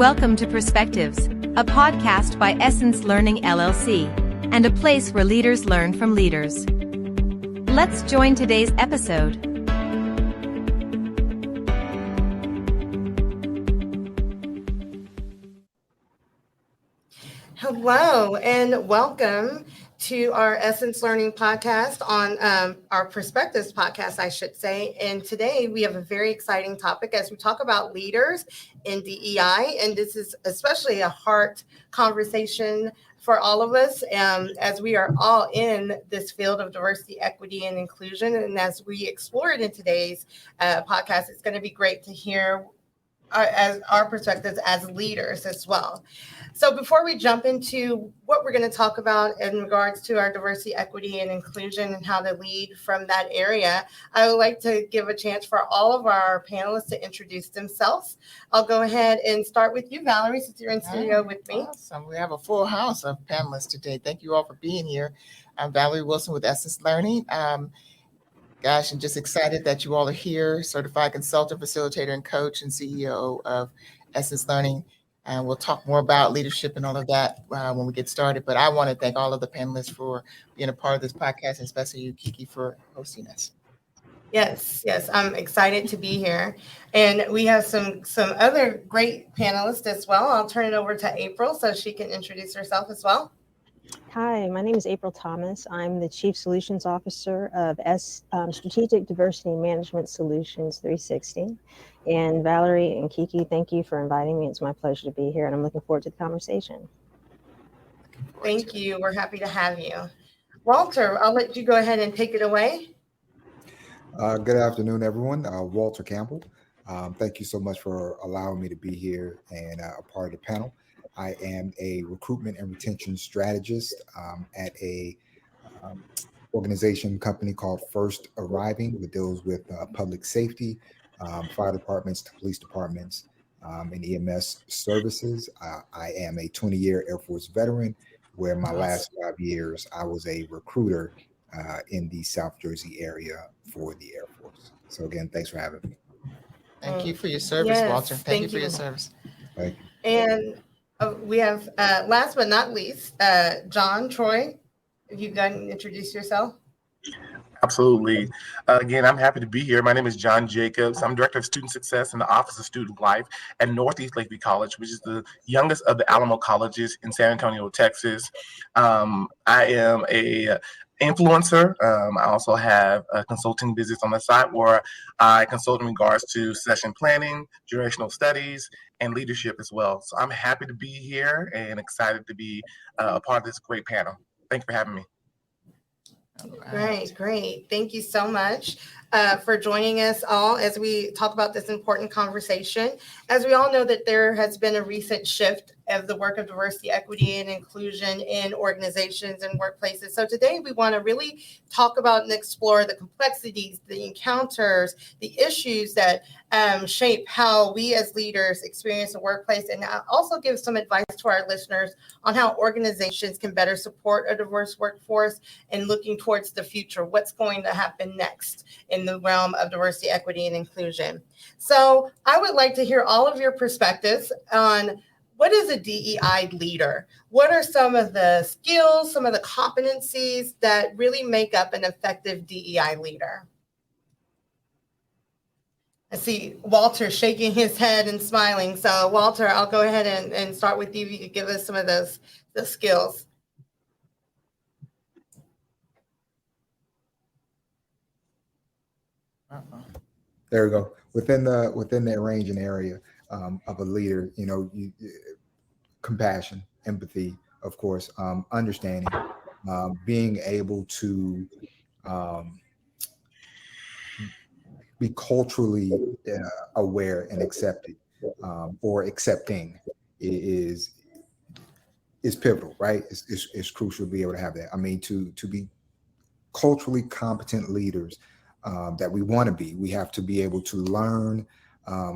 Welcome to Perspectives, a podcast by Essence Learning LLC, and a place where leaders learn from leaders. Let's join today's episode. Hello and welcome to our Essence Learning podcast on our Perspectives podcast, I should say. And today we have a very exciting topic as we talk about leaders in DEI. And this is especially a heart conversation for all of us as we are all in this field of diversity, equity, and inclusion. And as we explore it in today's podcast, it's going to be great to hear our perspectives as leaders as well. So before we jump into what we're going to talk about in regards to our diversity, equity, and inclusion and how to lead from that area, I would like to give a chance for all of our panelists to introduce themselves. I'll go ahead and start with you, Valerie, since you're in studio with me. Awesome. We have a full house of panelists today. Thank you all for being here. I'm Valerie Wilson with Essence Learning. I'm just excited that you all are here, certified consultant, facilitator, and coach, and CEO of Essence Learning. And we'll talk more about leadership and all of that when we get started. But I want to thank all of the panelists for being a part of this podcast, and especially you, Kiki, for hosting us. Yes, I'm excited to be here. And we have some other great panelists as well. I'll turn it over to April so she can introduce herself as well. Hi, my name is April Thomas. I'm the Chief Solutions Officer of Strategic Diversity Management Solutions 360. And Valerie and Kiki, thank you for inviting me. It's my pleasure to be here, and I'm looking forward to the conversation. Thank you. We're happy to have you. Walter, I'll let you go ahead and take it away. Good afternoon, everyone. Walter Campbell. Thank you so much for allowing me to be here and a part of the panel. I am a recruitment and retention strategist at a organization company called First Arriving, that deals with public safety, fire departments, police departments, and EMS services. I am a 20-year Air Force veteran, where my last 5 years I was a recruiter in the South Jersey area for the Air Force. So again, thanks for having me. Thank you for your service, yes, Walter. Thank you for your service. Thank you. And we have, last but not least, John, Troy, if you can introduce yourself. Absolutely. Again, I'm happy to be here. My name is John Jacobs. I'm Director of Student Success in the Office of Student Life at Northeast Lakeview College, which is the youngest of the Alamo colleges in San Antonio, Texas. I am a influencer. I also have a consulting business on the side where I consult in regards to session planning, durational studies, and leadership as well. So I'm happy to be here and excited to be a part of this great panel. Thank you for having me. Great. Thank you so much for joining us all as we talk about this important conversation. As we all know that there has been a recent shift of the work of diversity, equity, and inclusion in organizations and workplaces. So today we want to really talk about and explore the complexities, the encounters, the issues that shape how we as leaders experience the workplace, and also give some advice to our listeners on how organizations can better support a diverse workforce and looking towards the future, what's going to happen next in the realm of diversity, equity, and inclusion. So I would like to hear all of your perspectives on what is a DEI leader? What are some of the skills, some of the competencies that really make up an effective DEI leader? I see Walter shaking his head and smiling. So Walter, I'll go ahead and start with you. You could give us some of those skills. There we go. Within the range and area of a leader, compassion, empathy, of course, understanding, being able to be culturally aware and accepted, or accepting is pivotal, right? It's crucial to be able to have that. I mean, to be culturally competent leaders that we want to be, we have to be able to learn.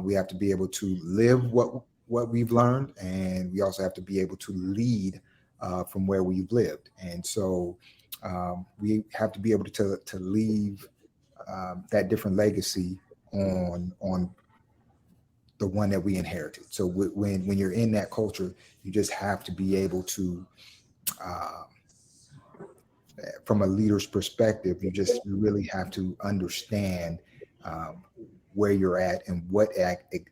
We have to be able to live what we've learned, and we also have to be able to lead from where we've lived. And so we have to be able to leave that different legacy on the one that we inherited. So when you're in that culture, you just have to be able to, from a leader's perspective, you really have to understand where you're at and what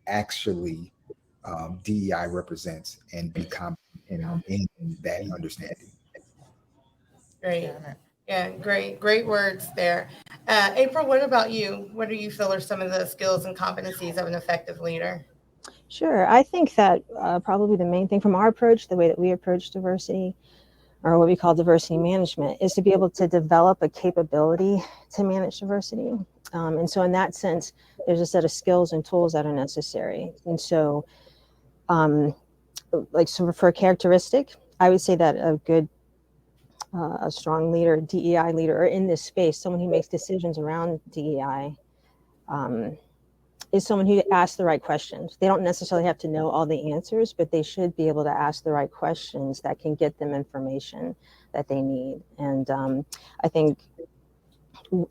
actually DEI represents, and be confident in that understanding. Great. Yeah, great words there. April, what about you? What do you feel are some of the skills and competencies of an effective leader? Sure. I think that probably the main thing from our approach, the way that we approach diversity, or what we call diversity management, is to be able to develop a capability to manage diversity. And so in that sense, there's a set of skills and tools that are necessary. And so, so for a characteristic, I would say that a strong leader, DEI leader, or in this space, someone who makes decisions around DEI, is someone who asks the right questions. They don't necessarily have to know all the answers, but they should be able to ask the right questions that can get them information that they need. And I think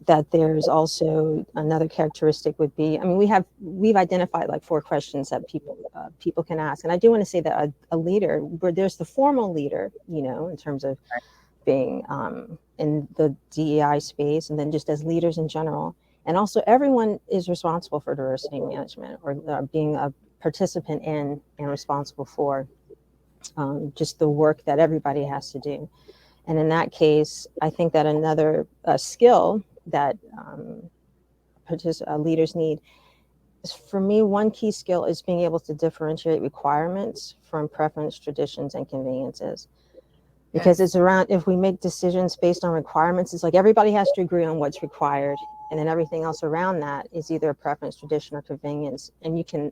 that there's also another characteristic would be, I mean, we've identified like 4 questions that people can ask. And I do want to say that a leader, where there's the formal leader, in terms of being in the DEI space, and then just as leaders in general. And also everyone is responsible for diversity management, or being a participant in and responsible for just the work that everybody has to do. And in that case, I think that another skill that leaders need is, for me, one key skill is being able to differentiate requirements from preference, traditions, and conveniences. Because it's around, if we make decisions based on requirements, it's like everybody has to agree on what's required. And then everything else around that is either a preference, tradition, or convenience. And you can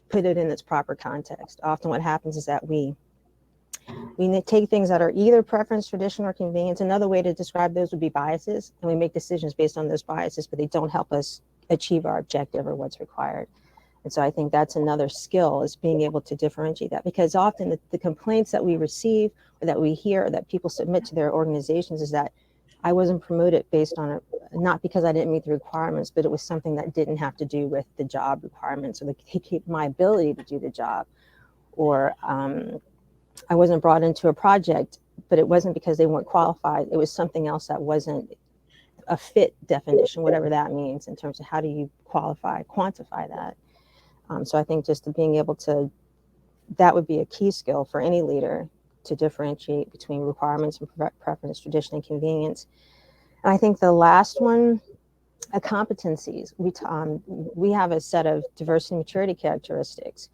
put it in its proper context. Often what happens is that we take things that are either preference, tradition, or convenience. Another way to describe those would be biases. And we make decisions based on those biases, but they don't help us achieve our objective or what's required. And so I think that's another skill, is being able to differentiate that, because often the complaints that we receive, or that we hear, or that people submit to their organizations, is that I wasn't promoted based on it, not because I didn't meet the requirements, but it was something that didn't have to do with the job requirements, or my ability to do the job. Or I wasn't brought into a project, but it wasn't because they weren't qualified. It was something else that wasn't a fit definition, whatever that means, in terms of how do you quantify that. So I think just being able to, that would be a key skill for any leader, to differentiate between requirements and preference, tradition, and convenience. And I think the last one, competencies. We have a set of diversity and maturity characteristics.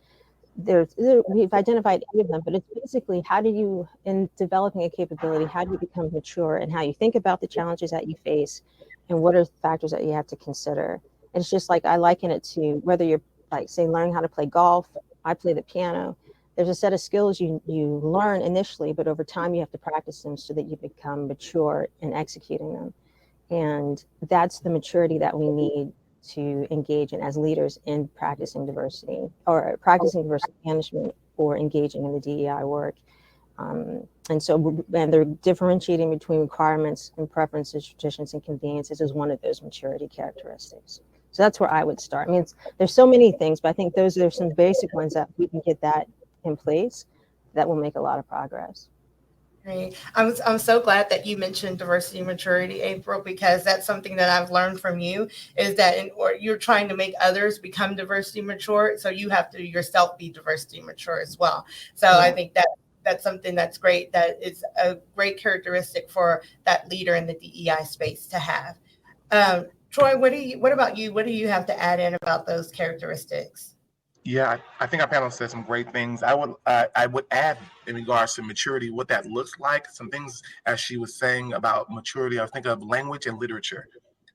We've identified 8 of them, but it's basically, how do you, in developing a capability, how do you become mature, and how you think about the challenges that you face, and what are the factors that you have to consider. And it's just like, I liken it to whether you're, like, say, learning how to play golf. I play the piano. There's a set of skills you learn initially, but over time you have to practice them so that you become mature in executing them. And that's the maturity that we need to engage in as leaders in practicing diversity, or practicing diversity management, or engaging in the DEI work. And they're differentiating between requirements and preferences, traditions, and conveniences is one of those maturity characteristics. So that's where I would start. I mean, there's so many things, but I think those are some basic ones that we can get that in place, that will make a lot of progress. Great. I'm so glad that you mentioned diversity and maturity, April, because that's something that I've learned from you, is that you're trying to make others become diversity mature, so you have to yourself be diversity mature as well. So yeah. I think that's something that's great. That is a great characteristic for that leader in the DEI space to have. Troy, what about you? What do you have to add in about those characteristics? Yeah, I think our panel said some great things. I would add, in regards to maturity, what that looks like. Some things, as she was saying about maturity, I was thinking of language and literature,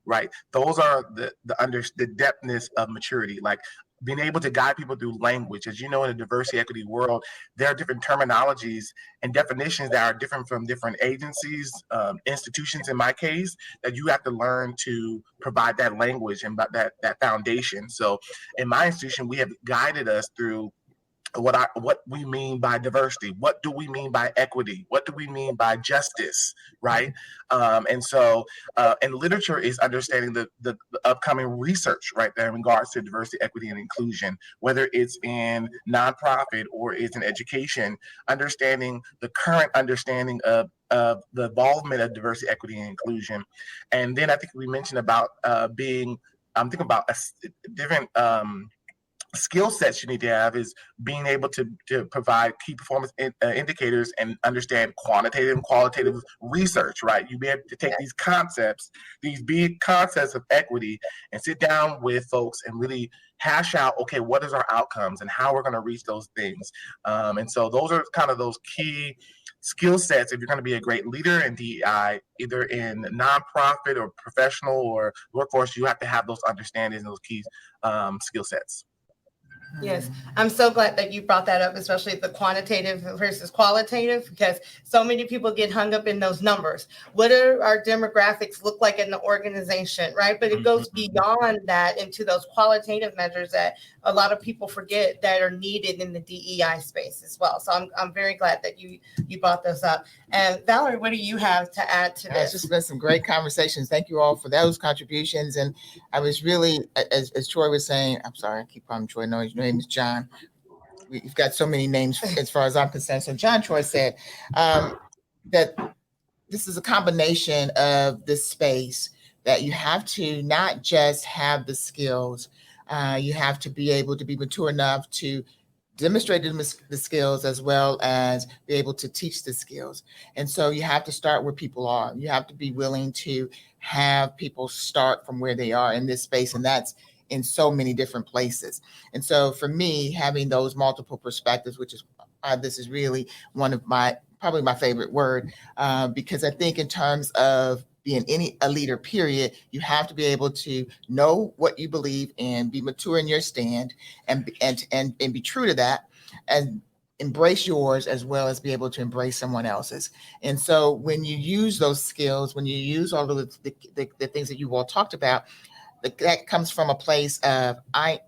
right? Those are the depthness of maturity, like being able to guide people through language. As you know, in the diversity equity world, there are different terminologies and definitions that are different from different agencies, institutions in my case, that you have to learn to provide that language and that foundation. So in my institution, we have guided us through what we mean by diversity, what do we mean by equity, what do we mean by justice, right? And literature is understanding the upcoming research, right, there in regards to diversity, equity, and inclusion, whether it's in nonprofit or it's in education, understanding the current understanding of the involvement of diversity, equity, and inclusion. And then I think we mentioned about I'm thinking about different skill sets you need to have is being able to provide key performance indicators and understand quantitative and qualitative research, right? You be able to take these concepts, these big concepts of equity, and sit down with folks and really hash out, okay, what is our outcomes and how we're going to reach those things. And so those are kind of those key skill sets if you're going to be a great leader in DEI, either in nonprofit or professional or workforce. You have to have those understandings and those key skill sets. Yes, I'm so glad that you brought that up, especially the quantitative versus qualitative, because so many people get hung up in those numbers. What do our demographics look like in the organization, right? But it goes beyond that into those qualitative measures that a lot of people forget that are needed in the DEI space as well. So I'm very glad that you brought those up. And Valerie, what do you have to add to this? It's just been some great conversations. Thank you all for those contributions. And I was really, as Troy was saying, I'm sorry, I keep calling him Troy. No, his name is John. We've got so many names as far as I'm concerned. So John Troy said that this is a combination of this space that you have to not just have the skills, you have to be able to be mature enough to demonstrate the skills as well as be able to teach the skills. And so you have to start where people are. You have to be willing to have people start from where they are in this space. And that's in so many different places. And so for me, having those multiple perspectives, which is, this is really one of probably my favorite word, because I think in terms of being a leader, period, you have to be able to know what you believe and be mature in your stand and be true to that and embrace yours as well as be able to embrace someone else's. And so when you use those skills, when you use all of the things that you all talked about, that comes from a place of, I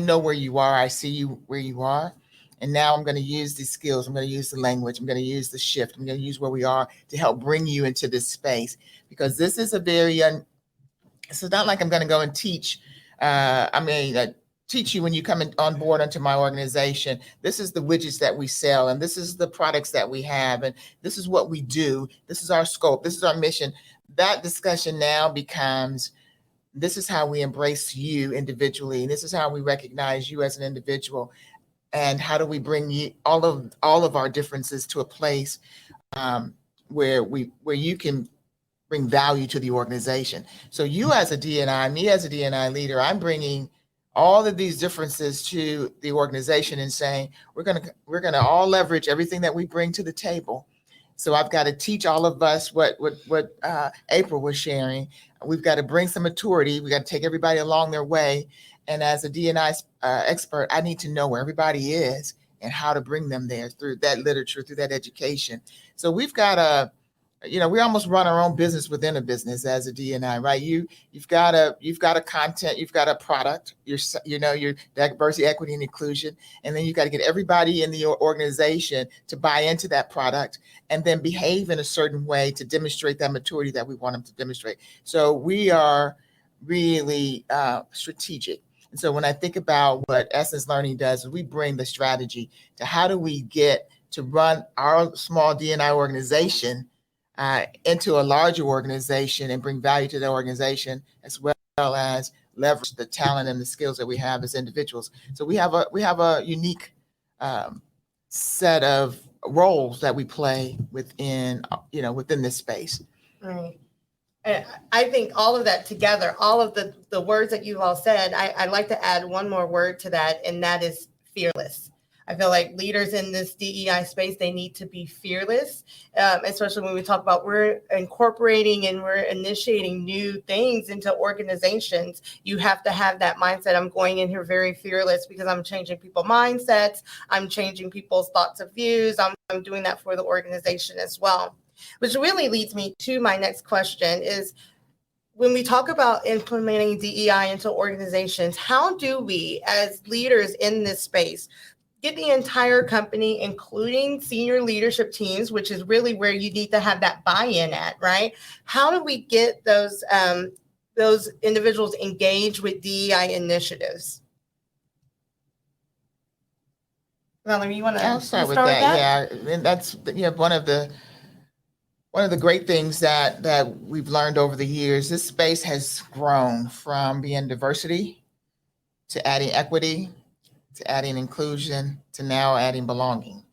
know where you are. I see you where you are. And now I'm going to use these skills. I'm going to use the language. I'm going to use the shift. I'm going to use where we are to help bring you into this space, because this is a very, it's not like I'm going to go and teach. Teach you when you come on board onto my organization. This is the widgets that we sell, and this is the products that we have, and this is what we do. This is our scope. This is our mission. That discussion now becomes, this is how we embrace you individually, and this is how we recognize you as an individual, and how do we bring you all of our differences to a place where you can bring value to the organization. So you as a D&I, me as a D&I leader, I'm bringing all of these differences to the organization and saying we're gonna all leverage everything that we bring to the table. So I've got to teach all of us what April was sharing. We've got to bring some maturity. We got to take everybody along their way. And as a D&I expert, I need to know where everybody is and how to bring them there through that literature, through that education. So we've got we almost run our own business within a business as a D&I, right? You've got a content, you've got a product, your diversity, equity, and inclusion, and then you've got to get everybody in the organization to buy into that product and then behave in a certain way to demonstrate that maturity that we want them to demonstrate. So we are really strategic. And so when I think about what Essence Learning does, is we bring the strategy to how do we get to run our small D&I organization into a larger organization and bring value to the organization, as well as leverage the talent and the skills that we have as individuals. So we have a unique set of roles that we play within this space. Right. And I think all of that together, all of the words that you've all said, I'd like to add one more word to that, and that is fearless. I feel like leaders in this DEI space, they need to be fearless, especially when we talk about we're incorporating and we're initiating new things into organizations. You have to have that mindset. I'm going in here very fearless because I'm changing people's mindsets. I'm changing people's thoughts of views. I'm doing that for the organization as well, which really leads me to my next question is, when we talk about implementing DEI into organizations, how do we, as leaders in this space, get the entire company, including senior leadership teams, which is really where you need to have that buy-in at, right? How do we get those individuals engaged with DEI initiatives? Valerie, you want to I'll start with that. Yeah, and that's one of the great things that we've learned over the years. This space has grown from being diversity to adding equity to adding inclusion to now adding belonging.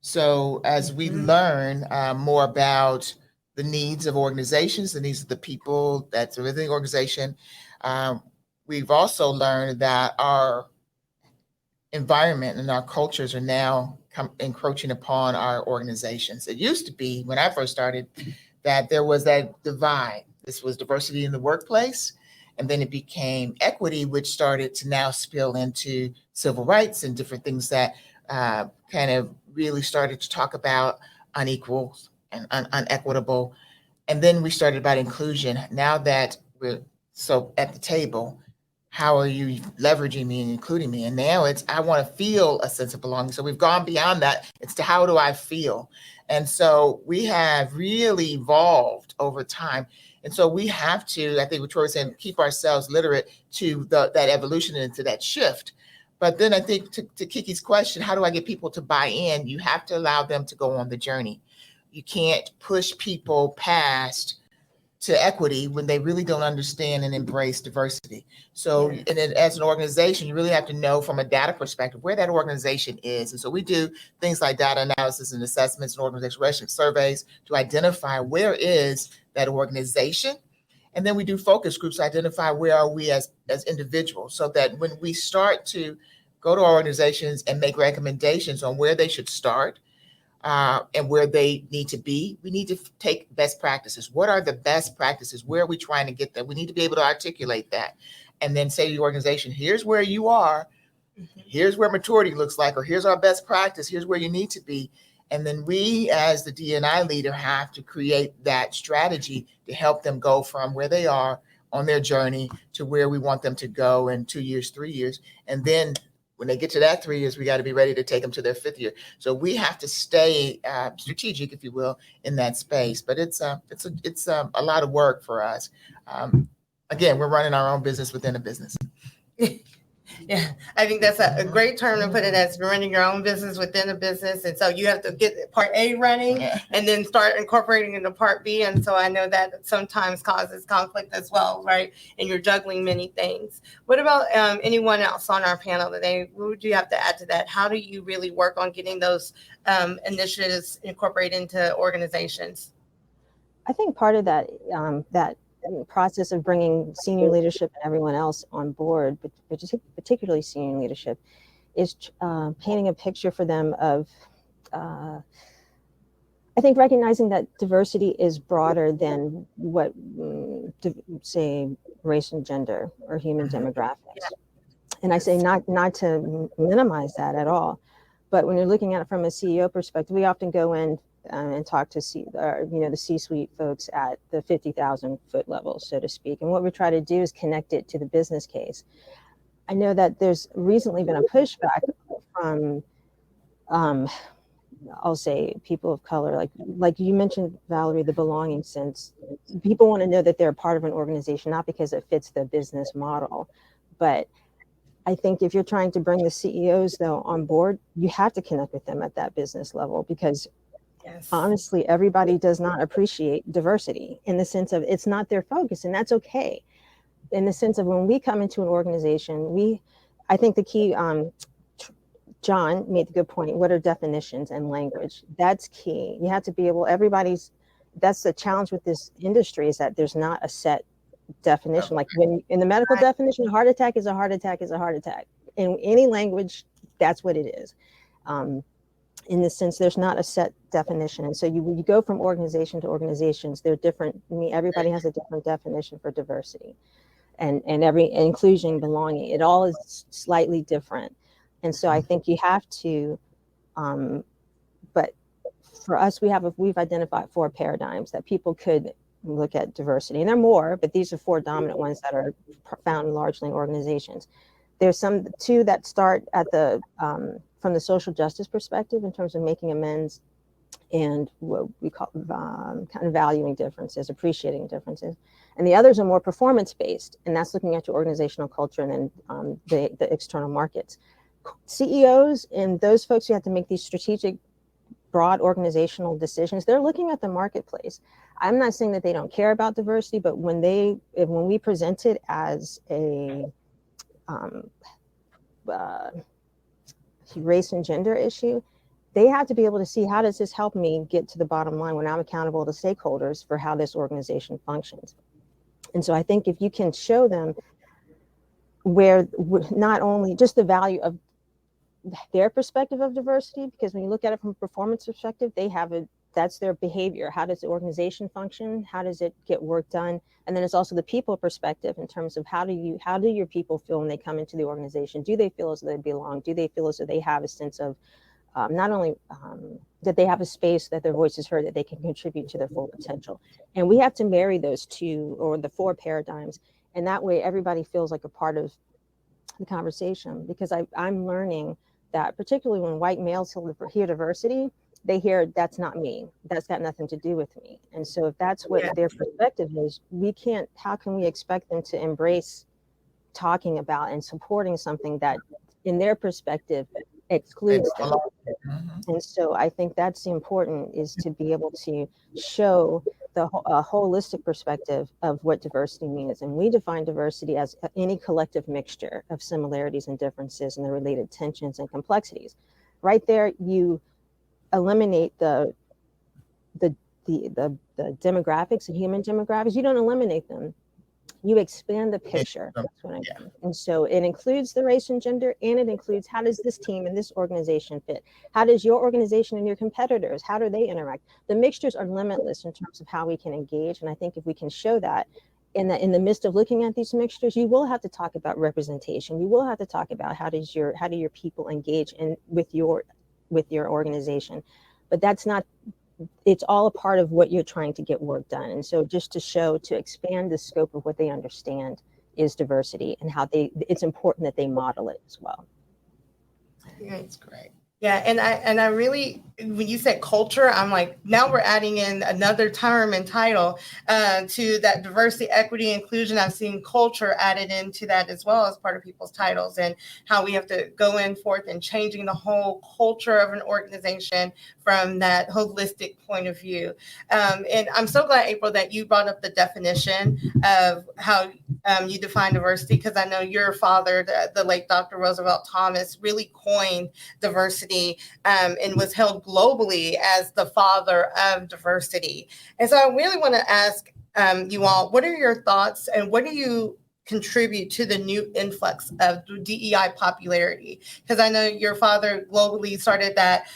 So as we learn more about the needs of organizations, the needs of the people that's within the organization, we've also learned that our environment and our cultures are now encroaching upon our organizations. It used to be, when I first started, that there was that divide. This was diversity in the workplace, and then it became equity, which started to now spill into civil rights and different things that kind of really started to talk about unequal and unequitable. And then we started about inclusion. Now that we're so at the table, how are you leveraging me and including me? And now it's, I want to feel a sense of belonging. So we've gone beyond that. It's to how do I feel? And so we have really evolved over time. And so we have to, I think what Troy was saying, keep ourselves literate to that evolution and to that shift. But then I think to Kiki's question, how do I get people to buy in? You have to allow them to go on the journey. You can't push people past to equity when they really don't understand and embrace diversity. So, and then as an organization, you really have to know from a data perspective where that organization is. And so we do things like data analysis and assessments and organizational relations surveys to identify where is that organization. And then we do focus groups to identify where are we as individuals, so that when we start to go to our organizations and make recommendations on where they should start, and where they need to be, we need to take best practices. What are the best practices? Where are we trying to get that? We need to be able to articulate that and then say to the organization, here's where you are, here's where maturity looks like, or here's our best practice, here's where you need to be. And then we, as the D&I leader, have to create that strategy to help them go from where they are on their journey to where we want them to go in 2 years, 3 years. And then when they get to that 3 years, we got to be ready to take them to their 5th year. So we have to stay strategic, if you will, in that space. But it's a lot of work for us. Again, we're running our own business within a business. Yeah, I think that's a great term to put it as, running your own business within a business. And so you have to get part A running and then start incorporating into part B. And so I know that sometimes causes conflict as well, right? And you're juggling many things. What about anyone else on our panel today? What would you have to add to that? How do you really work on getting those initiatives incorporated into organizations? I think part of that process of bringing senior leadership and everyone else on board, but particularly senior leadership, is painting a picture for them of, I think, recognizing that diversity is broader than what, say, race and gender or human demographics. Yeah. And I say not to minimize that at all, but when you're looking at it from a CEO perspective, we often go in and talk to the C-suite folks at the 50,000 foot level, so to speak. And what we try to do is connect it to the business case. I know that there's recently been a pushback from, I'll say, people of color, like you mentioned, Valerie, the belonging sense. People want to know that they're part of an organization, not because it fits the business model, but I think if you're trying to bring the CEOs, though, on board, you have to connect with them at that business level, because honestly, everybody does not appreciate diversity in the sense of it's not their focus, and that's okay. In the sense of when we come into an organization, I think the key, John made the good point, what are definitions and language? That's key. You have to be able, that's the challenge with this industry, is that there's not a set definition. Like when in the medical definition, a heart attack is a heart attack is a heart attack. In any language, that's what it is. In this sense, there's not a set definition. And so you go from organization to organizations, they're different. Everybody has a different definition for diversity and every inclusion, belonging, it all is slightly different. And so I think you have to, but for us, we've identified 4 paradigms that people could look at diversity. And there are more, but these are 4 dominant ones that are found largely in organizations. There's some too that start at the from the social justice perspective in terms of making amends and what we call kind of valuing differences, appreciating differences. And the others are more performance based, and that's looking at your organizational culture and then the external markets. CEOs and those folks who have to make these strategic, broad organizational decisions, they're looking at the marketplace. I'm not saying that they don't care about diversity, but when we present it as a race and gender issue, they have to be able to see, how does this help me get to the bottom line when I'm accountable to stakeholders for how this organization functions? And so I think if you can show them where not only just the value of their perspective of diversity, because when you look at it from a performance perspective, that's their behavior. How does the organization function? How does it get work done? And then it's also the people perspective in terms of how do your people feel when they come into the organization? Do they feel as though they belong? Do they feel as though they have a sense of not only that they have a space that their voice is heard, that they can contribute to their full potential? And we have to marry those two, or the four paradigms. And that way everybody feels like a part of the conversation, because I'm learning that particularly when white males hear diversity, they hear, that's not me, that's got nothing to do with me. And so if that's what their perspective is, how can we expect them to embrace talking about and supporting something that in their perspective excludes them? And so I think that's important, is to be able to show the holistic perspective of what diversity means. And we define diversity as any collective mixture of similarities and differences and the related tensions and complexities. Right there, you eliminate the demographics, the human demographics. You don't eliminate them. You expand the picture. That's what I mean. And so it includes the race and gender, and it includes, how does this team and this organization fit? How does your organization and your competitors, how do they interact? The mixtures are limitless in terms of how we can engage. And I think if we can show that in the midst of looking at these mixtures, you will have to talk about representation. You will have to talk about how do your people engage with your organization. But it's all a part of what you're trying to get work done. And so just to expand the scope of what they understand is diversity, and how it's important that they model it as well. Yeah, it's great. Yeah, and I really, when you said culture, I'm like, now we're adding in another term and title to that: diversity, equity, inclusion. I've seen culture added into that as well as part of people's titles, and how we have to go in forth and changing the whole culture of an organization from that holistic point of view. And I'm so glad, April, that you brought up the definition of how you define diversity, because I know your father, the late Dr. Roosevelt Thomas, really coined diversity and was held globally as the father of diversity. And so I really want to ask you all, what are your thoughts, and what do you contribute to the new influx of DEI popularity? Because I know your father globally started that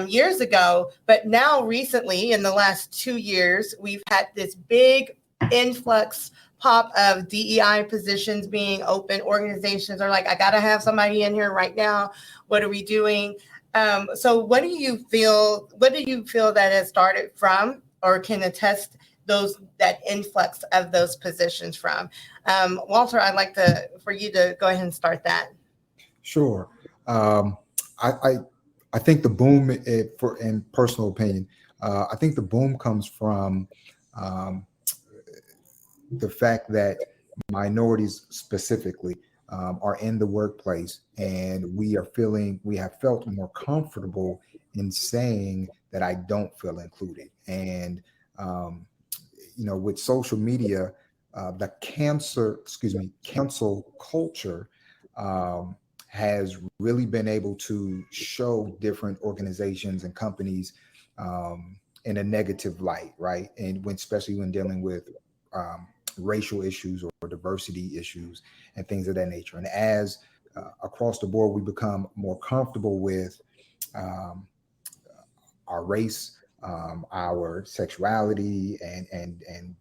years ago, but now recently, in the last 2 years, we've had this big influx pop of DEI positions being open. Organizations are like, I got to have somebody in here right now. What are we doing? So what do you feel that has started from, or can attest that influx of those positions from? Walter, I'd like for you to go ahead and start that. Sure. I think the boom, in personal opinion, I think the boom comes from the fact that minorities specifically are in the workplace, and we have felt more comfortable in saying that I don't feel included. And with social media, the cancel culture has really been able to show different organizations and companies in a negative light, right? And especially when dealing with racial issues or diversity issues and things of that nature. And as across the board, we become more comfortable with our race, our sexuality, and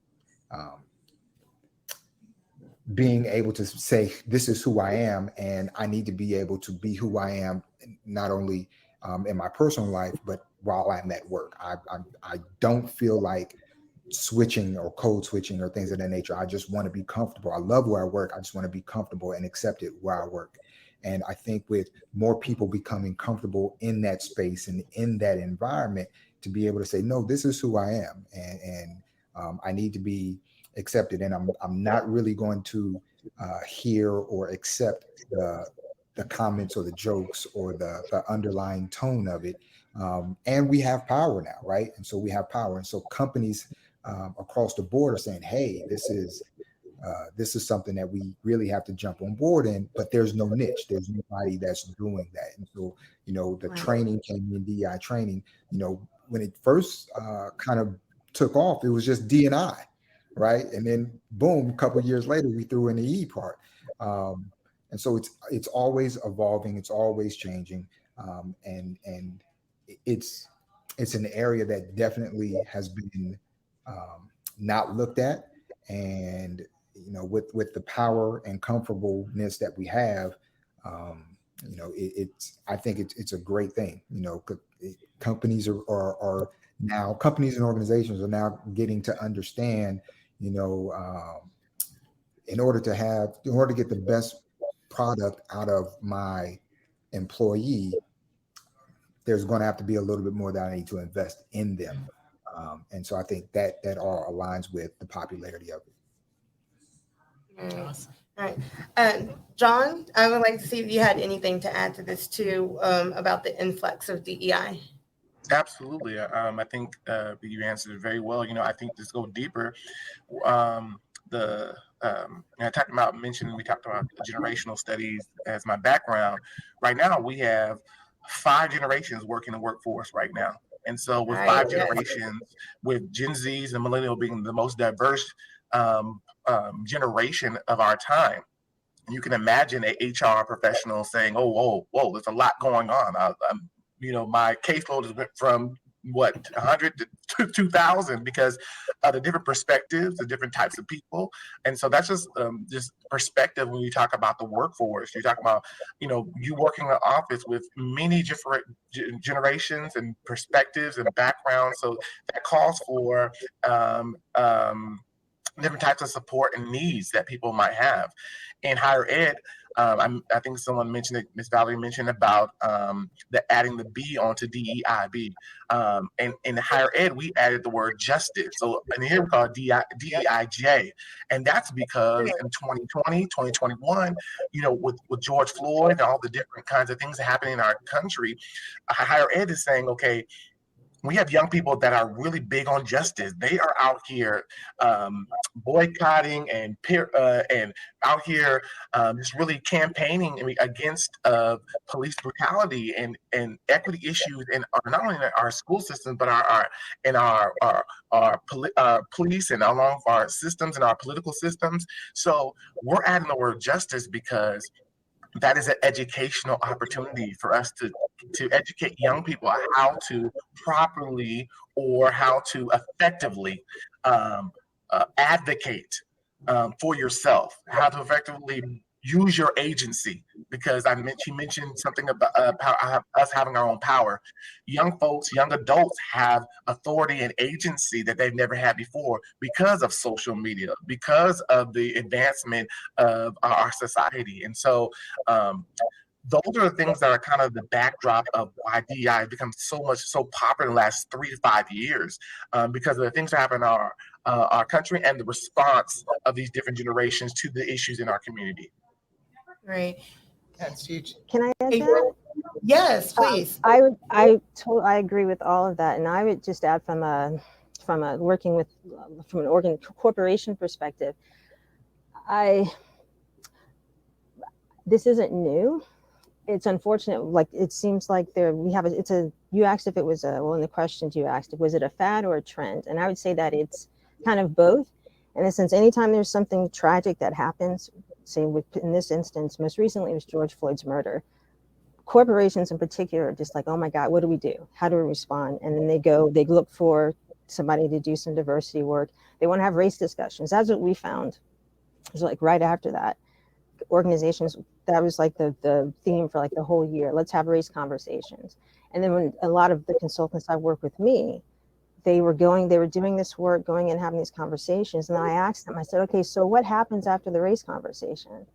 being able to say, this is who I am, and I need to be able to be who I am, not only in my personal life, but while I'm at work. I don't feel like switching or code switching or things of that nature. I just want to be comfortable. I love where I work. I just want to be comfortable and accepted where I work. And I think with more people becoming comfortable in that space and in that environment, to be able to say, no, this is who I am, and I need to be accepted. And I'm not really going to hear or accept the comments or the jokes or the underlying tone of it. And we have power now, right? And so we have power. And so companies across the board are saying, hey, this is something that we really have to jump on board in, but there's no niche. There's nobody that's doing that. And so, the training came in, DEI training, when it first kind of took off, it was just D&I, right? And then boom, a couple of years later, we threw in the E part. And so it's always evolving. It's always changing. And it's an area that definitely has been not looked at. And with the power and comfortableness that we have, I think it's a great thing. Companies are now, companies and organizations are now getting to understand, in order to get the best product out of my employee, there's going to have to be a little bit more that I need to invest in them. And so I think that all aligns with the popularity of it. Awesome. All right. John, I would like to see if you had anything to add to this too, about the influx of DEI. Absolutely. I think you answered it very well. I think just go deeper. We talked about generational studies as my background. Right now, we have 5 generations working the workforce right now. And so with 5 generations, with Gen Zs and millennial being the most diverse generation of our time, you can imagine an HR professional saying, "Oh, whoa, there's a lot going on. My caseload has went from 100 to 2,000 because of the different perspectives, the different types of people." And so that's just perspective when you talk about the workforce. You talk about, you working in an office with many different generations and perspectives and backgrounds. So that calls for different types of support and needs that people might have. In higher ed, I think someone mentioned it, Ms. Valerie mentioned about adding the B onto DEIB. And in higher ed, we added the word justice. So and here we call it DEIJ. And that's because in 2020, 2021, with George Floyd and all the different kinds of things happening in our country, higher ed is saying, okay, we have young people that are really big on justice. They are out here boycotting and out here just really campaigning against police brutality and equity issues in not only in our school systems, but our police and along our systems and our political systems. So we're adding the word justice because that is an educational opportunity for us to educate young people on how to properly or how to effectively advocate for yourself, how to effectively use your agency, because she mentioned something about us having our own power. Young folks, young adults have authority and agency that they've never had before because of social media, because of the advancement of our society. And so those are the things that are kind of the backdrop of why DEI has become so popular in the last 3 to 5 years, because of the things that happen in our country and the response of these different generations to the issues in our community. Right. That's huge. Can I add that? Yes, please. I agree with all of that, and I would just add from an corporation perspective, this isn't new. It's unfortunate. Like, it seems like you asked if it was in the questions you asked, was it a fad or a trend? And I would say that it's kind of both. In a sense, anytime there's something tragic that happens, say in this instance, most recently it was George Floyd's murder. Corporations in particular are just like, oh my God, what do we do? How do we respond? And then they look for somebody to do some diversity work. They want to have race discussions. That's what we found. It was like right after that. Organizations, that was like the theme for like the whole year. Let's have race conversations. And then when a lot of the consultants that work with me, they were doing this work, going and having these conversations. And I asked them, I said, okay, so what happens after the race conversation?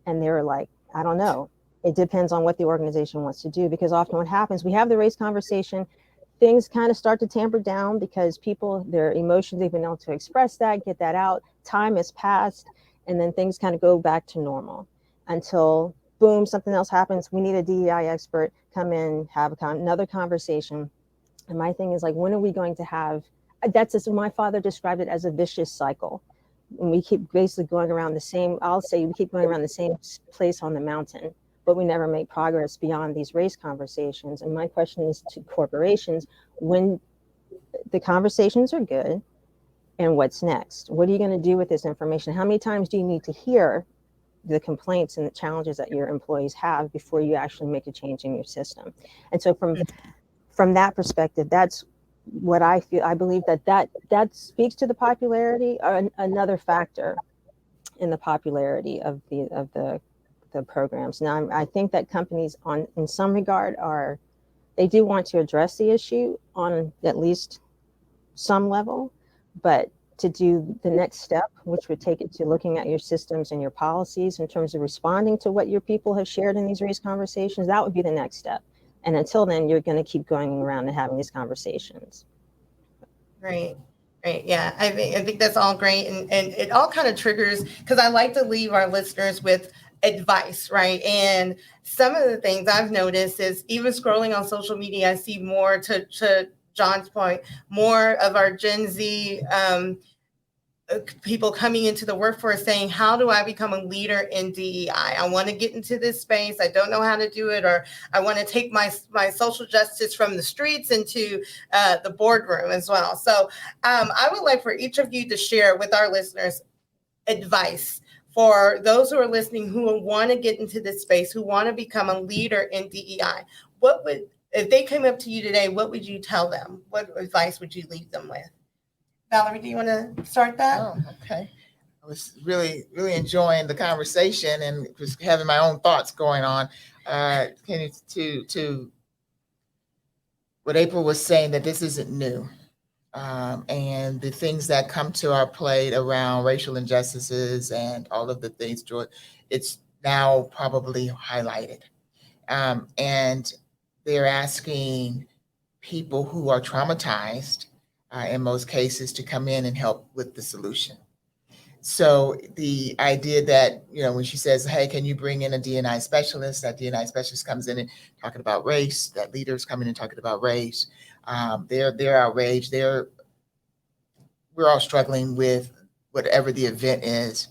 And they were like, I don't know. It depends on what the organization wants to do, because often what happens, we have the race conversation, things kind of start to tamper down because people, their emotions, they've been able to express that, get that out, time has passed, and then things kind of go back to normal until boom, something else happens. We need a DEI expert come in, have another conversation. And my thing is like, when are we going to have, that's just, my father described it as a vicious cycle. When we keep basically going around the same, I'll say we keep going around the same place on the mountain, but we never make progress beyond these race conversations. And my question is to corporations, when the conversations are good, and what's next? What are you going to do with this information? How many times do you need to hear the complaints and the challenges that your employees have before you actually make a change in your system? And so from that perspective, that's what I feel. I believe that speaks to the popularity, or another factor in the popularity of the programs. Now, I think that companies in some regard they do want to address the issue on at least some level, but to do the next step, which would take it to looking at your systems and your policies in terms of responding to what your people have shared in these race conversations, that would be the next step. And until then, you're going to keep going around and having these conversations. Great. Yeah, I think that's all great. And it all kind of triggers, because I like to leave our listeners with advice, right? And some of the things I've noticed is even scrolling on social media, I see more, to John's point, more of our Gen Z people coming into the workforce saying, how do I become a leader in DEI? I want to get into this space. I don't know how to do it, or I want to take my social justice from the streets into the boardroom as well. So I would like for each of you to share with our listeners advice for those who are listening who want to get into this space, who want to become a leader in DEI. If they came up to you today, what would you tell them? What advice would you leave them with? Valerie, do you want to start that? Oh, okay. I was really, really enjoying the conversation and just having my own thoughts going on. To what April was saying, that this isn't new. And the things that come to our plate around racial injustices and all of the things, George, it's now probably highlighted. And they're asking people who are traumatized, in most cases, to come in and help with the solution. So the idea that, when she says, hey, can you bring in a D&I specialist, that D&I specialist comes in and talking about race, that leaders come in and talking about race, they're outraged. We're all struggling with whatever the event is.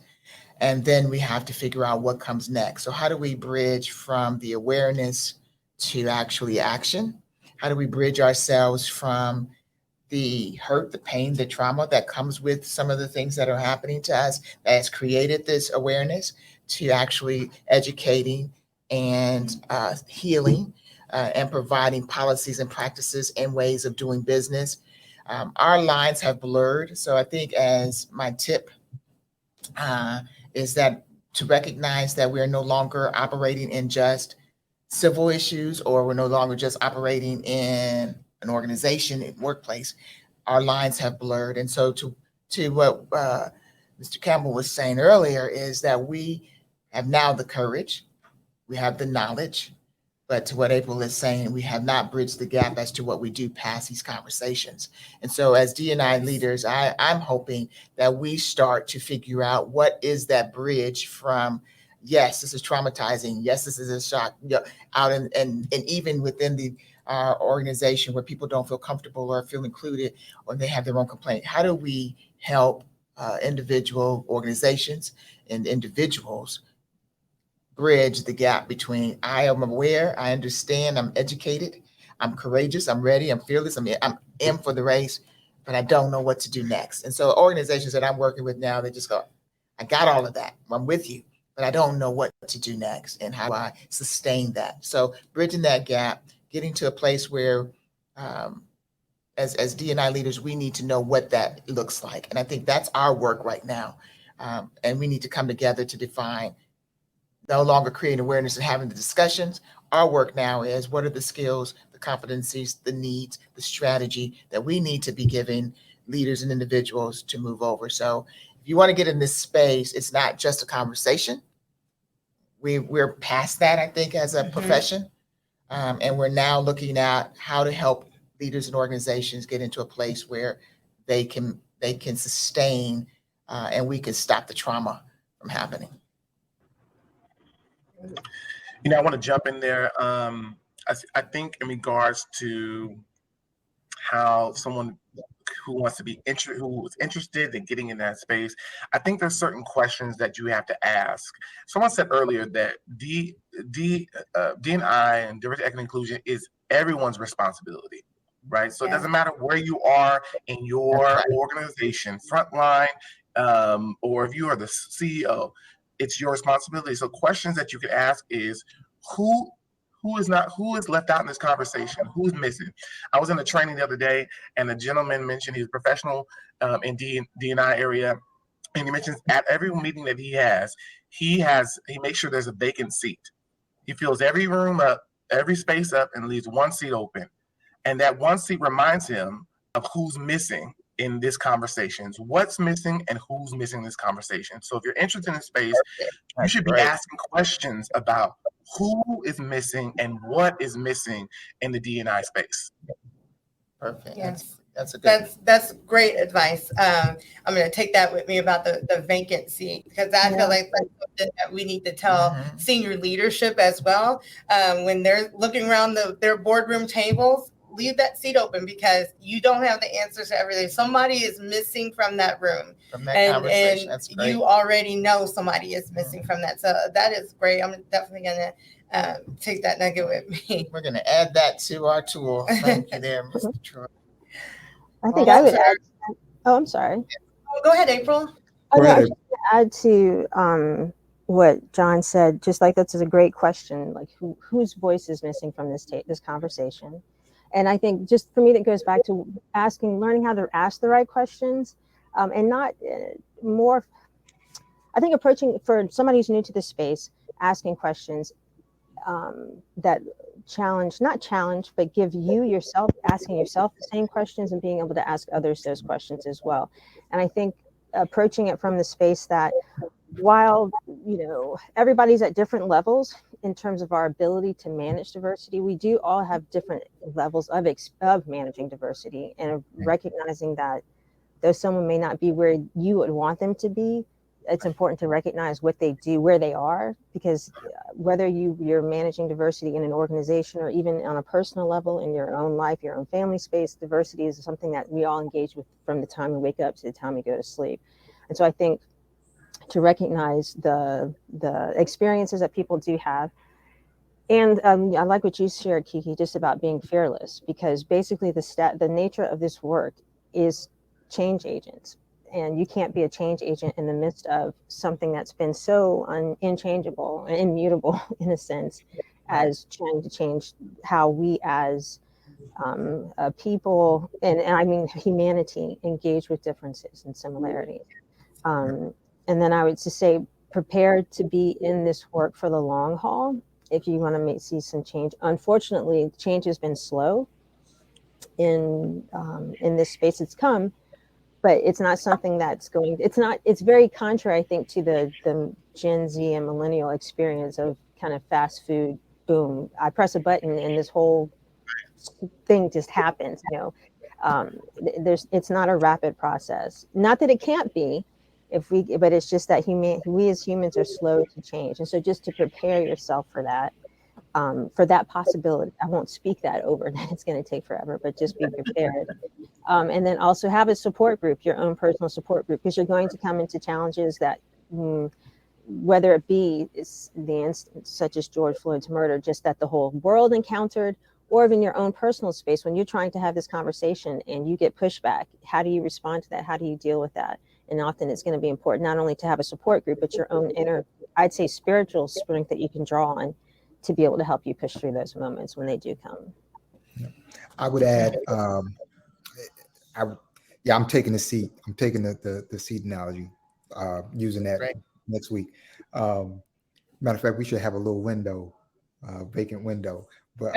And then we have to figure out what comes next. So how do we bridge from the awareness to actually action? How do we bridge ourselves from the hurt, the pain, the trauma that comes with some of the things that are happening to us that has created this awareness, to actually educating and healing and providing policies and practices and ways of doing business? Our lines have blurred. So I think as my tip is that to recognize that we are no longer operating in just civil issues, or we're no longer just operating in an organization, in workplace. Our lines have blurred. And so to what Mr. Campbell was saying earlier is that we have now the courage, we have the knowledge, but to what April is saying, we have not bridged the gap as to what we do past these conversations. And so as D&I leaders, I'm hoping that we start to figure out what is that bridge from, yes, this is traumatizing, yes, this is a shock, out and even within the organization where people don't feel comfortable or feel included, or they have their own complaint. How do we help individual organizations and individuals bridge the gap between I am aware, I understand, I'm educated, I'm courageous, I'm ready, I'm fearless, I'm in for the race, but I don't know what to do next. And so organizations that I'm working with now, they just go, I got all of that, I'm with you, but I don't know what to do next and how I sustain that. So bridging that gap, getting to a place where as D&I leaders, we need to know what that looks like. And I think that's our work right now. And we need to come together to define no longer creating awareness and having the discussions. Our work now is what are the skills, the competencies, the needs, the strategy that we need to be giving leaders and individuals to move over. So if you want to get in this space, it's not just a conversation. We're past that, I think, as a profession. And we're now looking at how to help leaders and organizations get into a place where they can sustain and we can stop the trauma from happening. I want to jump in there. I think in regards to how someone who wants to be who is interested in getting in that space, I think there's certain questions that you have to ask. Someone said earlier that D&I and diversity, equity, and inclusion is everyone's responsibility, right? So it doesn't matter where you are in your organization, frontline, or if you are the CEO, it's your responsibility. So questions that you can ask is who is left out in this conversation? Who's missing? I was in a training the other day, and the gentleman mentioned he's a professional in D&I area, and he mentions at every meeting that he makes sure there's a vacant seat. He fills every room up, every space up, and leaves one seat open. And that one seat reminds him of who's missing in this conversation, what's missing and who's missing this conversation. So if you're interested in space, you should be asking questions about who is missing and what is missing in the D&I space. Perfect. Yes. That's great advice. I'm going to take that with me about the vacant seat, because I feel like that's something that we need to tell senior leadership as well. When they're looking around their boardroom tables, leave that seat open, because you don't have the answers to everything. Somebody is missing from that room. From that conversation. That's great. You already know somebody is missing from that. So that is great. I'm definitely going to take that nugget with me. We're going to add that to our tool. Thank you there, Mr. Troy. I think I would add. Oh, I'm sorry. Go ahead, April. I was going to add to what John said. Just like that's a great question. Like whose voice is missing from this conversation? And I think just for me, that goes back to learning how to ask the right questions, and not more. I think approaching for somebody who's new to this space, asking questions that not challenge, but give yourself, asking yourself the same questions and being able to ask others those questions as well. And I think approaching it from the space that while, everybody's at different levels in terms of our ability to manage diversity, we do all have different levels of managing diversity, and recognizing that though someone may not be where you would want them to be, it's important to recognize what they do, where they are, because whether you're managing diversity in an organization or even on a personal level in your own life, your own family space, diversity is something that we all engage with from the time we wake up to the time we go to sleep. And so I think to recognize the experiences that people do have. And I like what you shared, Kiki, just about being fearless, because basically the nature of this work is change agents. And you can't be a change agent in the midst of something that's been so unchangeable and immutable in a sense, as trying to change how we as people, and I mean humanity, engage with differences and similarities. And then I would just say, prepare to be in this work for the long haul if you want to see some change. Unfortunately, change has been slow in this space. It's come, but it's not something that's it's very contrary, I think, to the Gen Z and millennial experience of kind of fast food, boom, I press a button and this whole thing just happens, it's not a rapid process. Not that it can't be, but it's just that we as humans are slow to change. And so just to prepare yourself for that possibility. I won't speak that over that it's going to take forever, but just be prepared. And then also have a support group, your own personal support group, because you're going to come into challenges that, whether it be the instance such as George Floyd's murder, just that the whole world encountered, or even your own personal space, when you're trying to have this conversation and you get pushback, how do you respond to that? How do you deal with that? And often it's going to be important not only to have a support group, but your own inner, I'd say, spiritual strength that you can draw on to be able to help you push through those moments when they do come. I would add, I'm taking the seat. I'm taking the seat analogy, using that next week. Matter of fact, we should have a little window, vacant window. But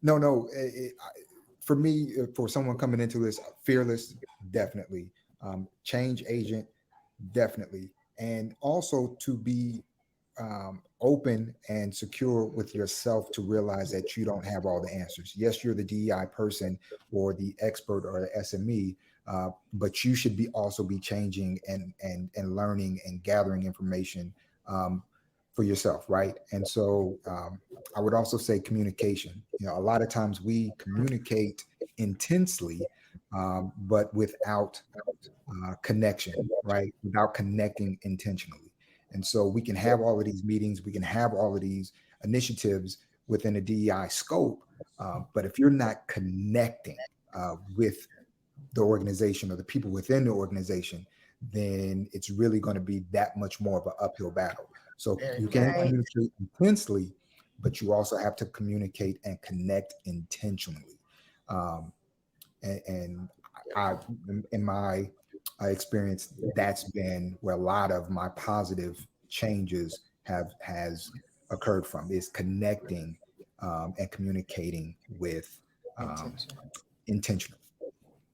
no. For me, for someone coming into this, fearless, definitely. Change agent, definitely. And also to be open and secure with yourself to realize that you don't have all the answers. Yes, you're the DEI person or the expert or the SME, but you should also be changing and learning and gathering information for yourself, right? And so I would also say communication. A lot of times we communicate intensely, but without connection, right? Without connecting intentionally. And so we can have all of these meetings, we can have all of these initiatives within a DEI scope, but if you're not connecting with the organization or the people within the organization, then it's really going to be that much more of an uphill battle. So you can communicate intensely, but you also have to communicate and connect intentionally. And in my experience, that's been where a lot of my positive changes has occurred from, is connecting and communicating with intentional.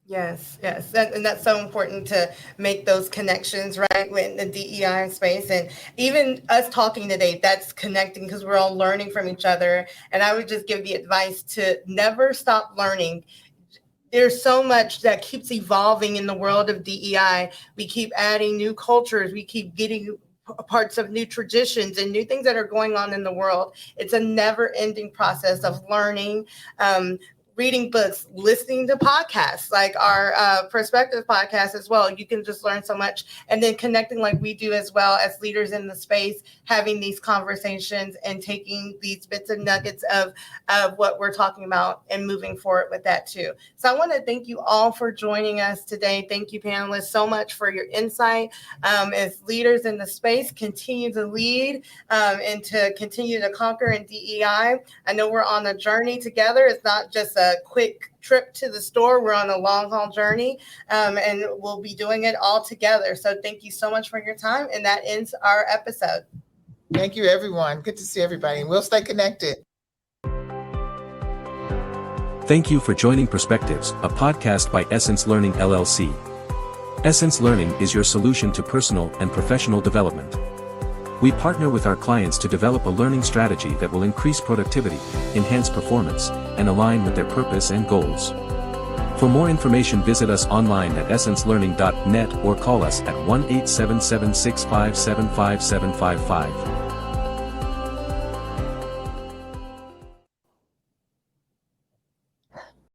Yes. And that's so important to make those connections, right, with the DEI space. And even us talking today, that's connecting because we're all learning from each other. And I would just give the advice to never stop learning. There's so much that keeps evolving in the world of DEI. We keep adding new cultures. We keep getting parts of new traditions and new things that are going on in the world. It's a never-ending process of learning, reading books, listening to podcasts like our Perspective podcast as well. You can just learn so much, and then connecting like we do as well as leaders in the space, having these conversations and taking these bits and nuggets of what we're talking about and moving forward with that too. So I want to thank you all for joining us today. Thank you, panelists, so much for your insight. As leaders in the space, continue to lead and to continue to conquer in DEI. I know we're on a journey together. It's not just a quick trip to the store. We're on a long haul journey, and we'll be doing it all together. So thank you so much for your time. And that ends our episode. Thank you, everyone. Good to see everybody. And we'll stay connected. Thank you for joining Perspectives, a podcast by Essence Learning LLC. Essence Learning is your solution to personal and professional development. We partner with our clients to develop a learning strategy that will increase productivity, enhance performance, and align with their purpose and goals. For more information, visit us online at essencelearning.net or call us at 1-877-657-5755.